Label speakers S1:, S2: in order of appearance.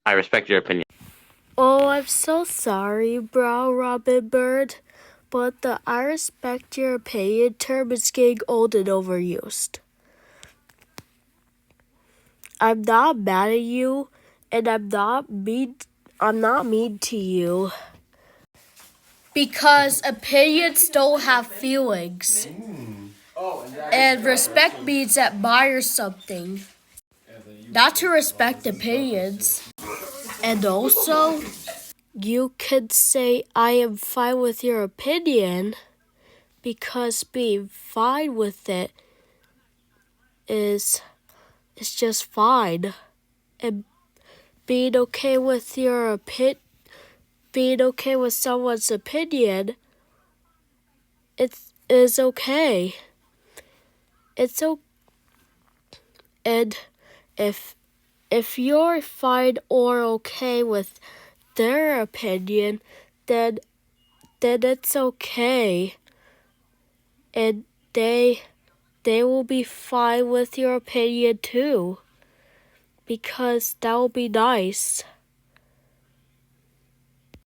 S1: I respect your opinion.
S2: Oh, I'm so sorry, Brown Robin Bird, but the I respect your opinion term is getting old and overused. I'm not mad at you, and I'm not mean to you. Because opinions don't have feelings. And respect means admire something. Not to respect opinions. And also, you could say I am fine with your opinion because being fine with it is just fine. And being okay with being okay with someone's opinion, it is okay. It's okay. And if you're fine or okay with their opinion, then it's okay. And they will be fine with your opinion too. Because that will be nice.